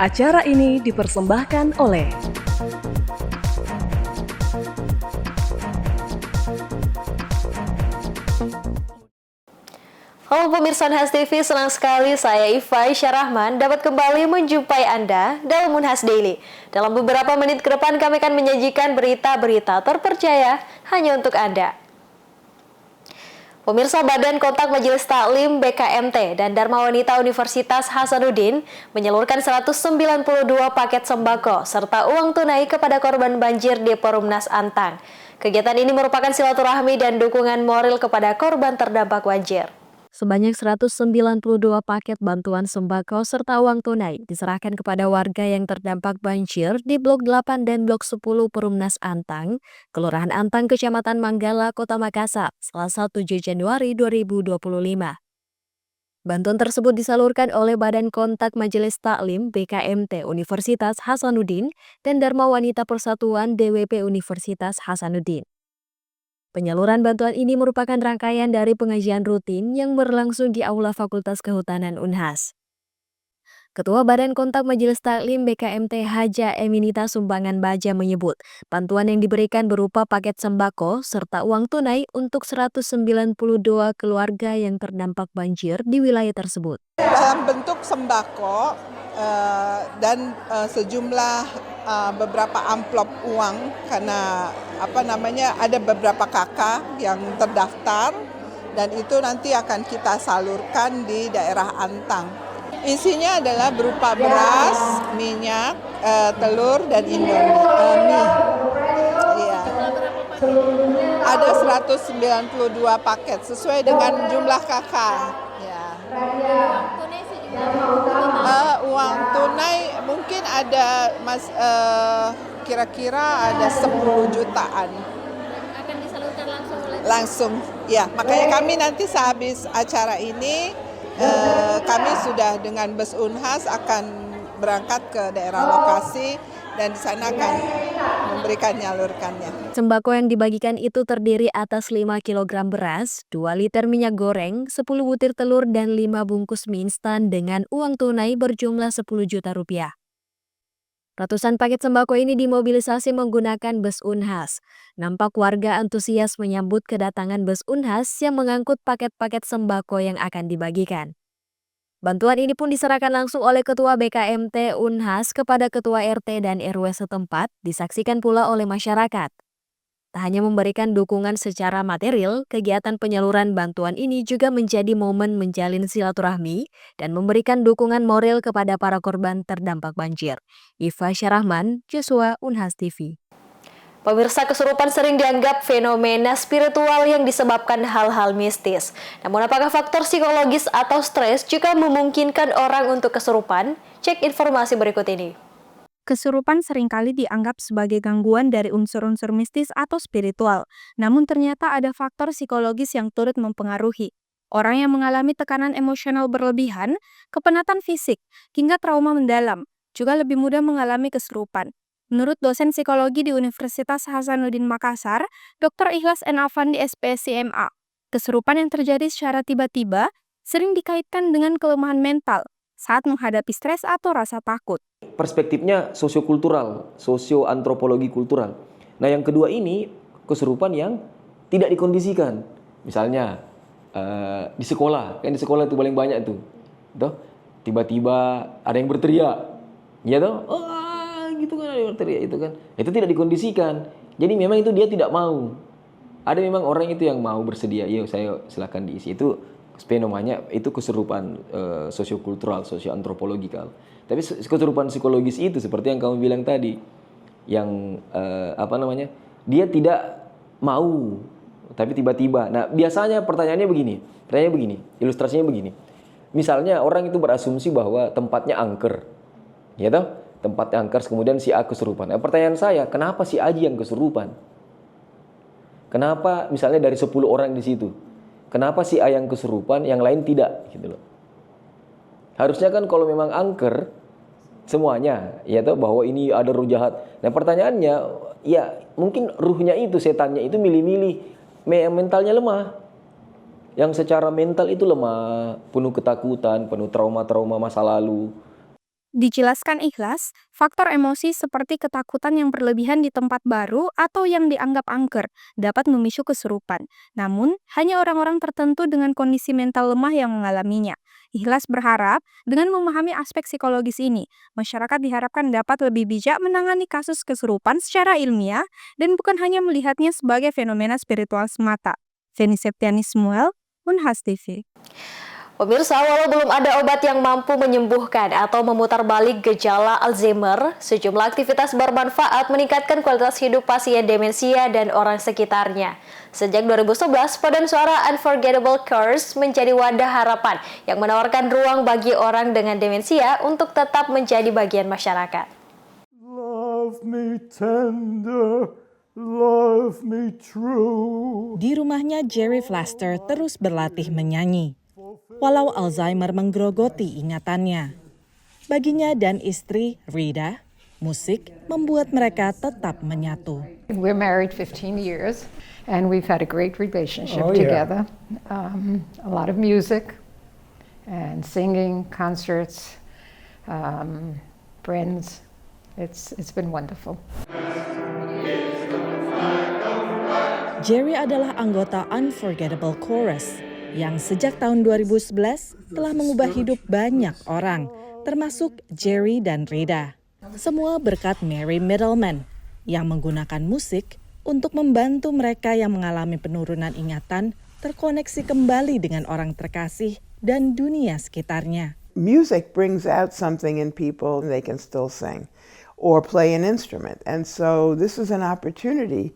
Acara ini dipersembahkan oleh Halo pemirsa Unhas TV, senang sekali saya Ifai Syarahman dapat kembali menjumpai Anda dalam Unhas Daily. Dalam beberapa menit ke depan kami akan menyajikan berita-berita terpercaya hanya untuk Anda. Pemirsa, Badan Kontak Majelis Taklim BKMT dan Dharma Wanita Universitas Hasanuddin menyalurkan 192 paket sembako serta uang tunai kepada korban banjir di Perumnas Antang. Kegiatan ini merupakan silaturahmi dan dukungan moral kepada korban terdampak banjir. Sebanyak 192 paket bantuan sembako serta uang tunai diserahkan kepada warga yang terdampak banjir di Blok 8 dan Blok 10 Perumnas Antang, Kelurahan Antang, Kecamatan Manggala, Kota Makassar, Selasa 7 Januari 2025. Bantuan tersebut disalurkan oleh Badan Kontak Majelis Taklim BKMT Universitas Hasanuddin dan Dharma Wanita Persatuan DWP Universitas Hasanuddin. Penyaluran bantuan ini merupakan rangkaian dari pengajian rutin yang berlangsung di Aula Fakultas Kehutanan Unhas. Ketua Badan Kontak Majelis Taklim BKMT Haja Eminita Sumbangan Baja menyebut, bantuan yang diberikan berupa paket sembako serta uang tunai untuk 192 keluarga yang terdampak banjir di wilayah tersebut. Dalam bentuk sembako dan sejumlah beberapa amplop uang karena ada beberapa kakak yang terdaftar dan itu nanti akan kita salurkan di daerah Antang. Isinya adalah berupa beras, minyak, telur dan Indomie. Iya. Ada 192 paket sesuai dengan jumlah kakak. Ya. Uang tunai mungkin ada kira-kira ada 10 jutaan. Akan disalurkan langsung. Ya, makanya kami nanti sehabis acara ini kami sudah dengan bus Unhas akan berangkat ke daerah lokasi dan di sana akan nyalurkannya. Sembako yang dibagikan itu terdiri atas 5 kg beras, 2 liter minyak goreng, 10 butir telur, dan 5 bungkus mie instan dengan uang tunai berjumlah 10 juta rupiah. Ratusan paket sembako ini dimobilisasi menggunakan bus Unhas. Nampak warga antusias menyambut kedatangan bus Unhas yang mengangkut paket-paket sembako yang akan dibagikan. Bantuan ini pun diserahkan langsung oleh Ketua BKMT Unhas kepada Ketua RT dan RW setempat, disaksikan pula oleh masyarakat. Tak hanya memberikan dukungan secara material, kegiatan penyaluran bantuan ini juga menjadi momen menjalin silaturahmi dan memberikan dukungan moral kepada para korban terdampak banjir. Ifai Syarahman, Joshua, Unhas TV. Pemirsa, kesurupan sering dianggap fenomena spiritual yang disebabkan hal-hal mistis. Namun apakah faktor psikologis atau stres juga memungkinkan orang untuk kesurupan? Cek informasi berikut ini. Kesurupan seringkali dianggap sebagai gangguan dari unsur-unsur mistis atau spiritual. Namun ternyata ada faktor psikologis yang turut mempengaruhi. Orang yang mengalami tekanan emosional berlebihan, kepenatan fisik, hingga trauma mendalam juga lebih mudah mengalami kesurupan. Menurut dosen psikologi di Universitas Hasanuddin Makassar, Dr. Ikhlas N. Afandi SPSI-MA, kesurupan yang terjadi secara tiba-tiba sering dikaitkan dengan kelemahan mental saat menghadapi stres atau rasa takut. Perspektifnya sosiokultural, sosioantropologi kultural. Nah, yang kedua ini kesurupan yang tidak dikondisikan. Misalnya di sekolah, kan di sekolah itu paling banyak tuh. Tiba-tiba ada yang berteriak. Ya toh? Gitu kan, ada yang berteriak itu kan. Itu tidak dikondisikan. Jadi memang itu dia tidak mau. Ada memang orang itu yang mau bersedia, "Yuk, saya silakan diisi." Itu namanya itu kesurupan sosiokultural, sosioantropologikal. Tapi kesurupan psikologis itu seperti yang kamu bilang tadi, yang dia tidak mau, tapi tiba-tiba. Nah, biasanya pertanyaannya begini, ilustrasinya begini. Misalnya orang itu berasumsi bahwa tempatnya angker, ya toh? Tempatnya angker, kemudian si A kesurupan. Nah, pertanyaan saya, kenapa si A yang kesurupan? Kenapa misalnya dari 10 orang di situ? Kenapa si A yang kesurupan, yang lain tidak? Gitu loh. Harusnya kan kalau memang angker semuanya, ya toh, bahwa ini ada ruh jahat. Nah, pertanyaannya, ya mungkin ruhnya itu, setannya itu milih-milih, mentalnya lemah. Yang secara mental itu lemah, penuh ketakutan, penuh trauma-trauma masa lalu. Dijelaskan ikhlas, faktor emosi seperti ketakutan yang berlebihan di tempat baru atau yang dianggap angker dapat memicu kesurupan. Namun, hanya orang-orang tertentu dengan kondisi mental lemah yang mengalaminya. Ikhlas berharap, dengan memahami aspek psikologis ini, masyarakat diharapkan dapat lebih bijak menangani kasus kesurupan secara ilmiah dan bukan hanya melihatnya sebagai fenomena spiritual semata. Feni Septiani Smuel, Unhas TV. Pemirsa, walau belum ada obat yang mampu menyembuhkan atau memutar balik gejala Alzheimer, sejumlah aktivitas bermanfaat meningkatkan kualitas hidup pasien demensia dan orang sekitarnya. Sejak 2011, Paduan Suara Unforgettable Cures menjadi wadah harapan yang menawarkan ruang bagi orang dengan demensia untuk tetap menjadi bagian masyarakat. Love me tender, love me true. Di rumahnya, Jerry Flaster terus berlatih menyanyi. Walau Alzheimer menggerogoti ingatannya. Baginya dan istri, Rida, musik membuat mereka tetap menyatu. We're married 15 years and we've had a great relationship together. A lot of music and singing, concerts, friends. It's been wonderful. Jerry adalah anggota Unforgettable Chorus yang sejak tahun 2011 telah mengubah hidup banyak orang, termasuk Jerry dan Rida. Semua berkat Mary Middleman yang menggunakan musik untuk membantu mereka yang mengalami penurunan ingatan terkoneksi kembali dengan orang terkasih dan dunia sekitarnya. Music brings out something in people they can still sing or play an instrument. And so this is an opportunity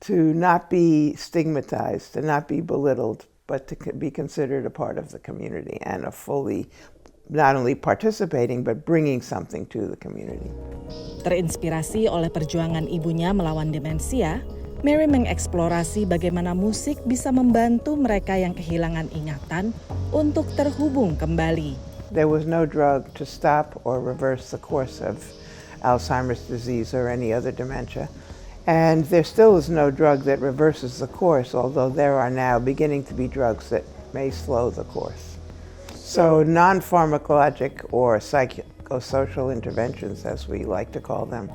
to not be stigmatized, to not be belittled, but to be considered a part of the community and a fully, not only participating, but bringing something to the community. Terinspirasi oleh perjuangan ibunya melawan demensia, Mary mengeksplorasi bagaimana musik bisa membantu mereka yang kehilangan ingatan untuk terhubung kembali. There was no drug to stop or reverse the course of Alzheimer's disease or any other dementia. And there still is no drug that reverses the course, although there are now beginning to be drugs that may slow the course. So non-pharmacologic or psychosocial interventions, as we like to call them,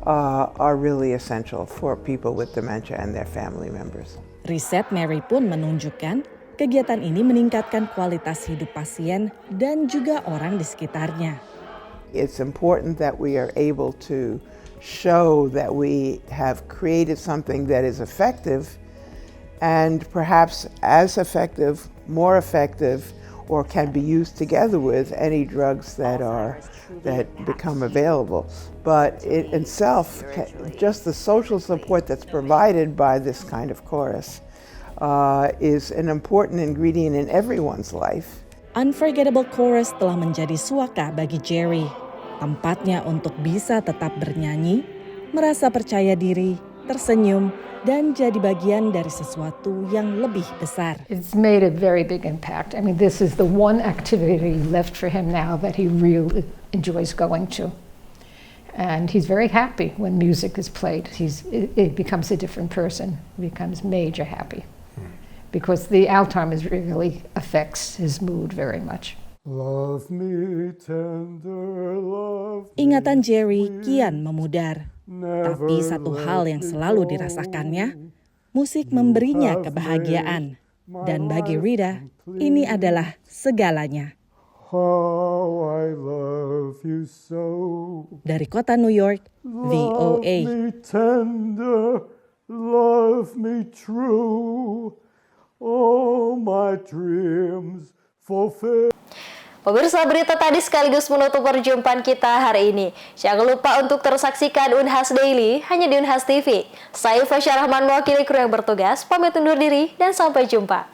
are really essential for people with dementia and their family members. Riset Mary pun menunjukkan kegiatan ini meningkatkan kualitas hidup pasien dan juga orang di sekitarnya. It's important that we are able to show that we have created something that is effective and perhaps as effective, more effective, or can be used together with any drugs that become available. But it itself, just the social support that's provided by this kind of chorus is an important ingredient in everyone's life. Unforgettable Chorus telah menjadi suaka bagi Jerry. Tempatnya untuk bisa tetap bernyanyi, merasa percaya diri, tersenyum, dan jadi bagian dari sesuatu yang lebih besar. It's made a very big impact. I mean, this is the one activity left for him now that he really enjoys going to. And he's very happy when music is played. It becomes a different person. He becomes major happy. Because the Alzheimer's really affects his mood very much. Love me tender, love me. Ingatan Jerry kian memudar. Tapi satu hal yang selalu dirasakannya, musik memberinya kebahagiaan. Dan bagi Rida, ini adalah segalanya. How I love you so. Dari kota New York, VOA. Love me tender, love me true. All my dreams fulfill. Pemirsa, berita tadi sekaligus menutup perjumpaan kita hari ini. Jangan lupa untuk terus saksikan Unhas Daily hanya di Unhas TV. Saya Fasya Rahman mewakili kru yang bertugas, pamit undur diri dan sampai jumpa.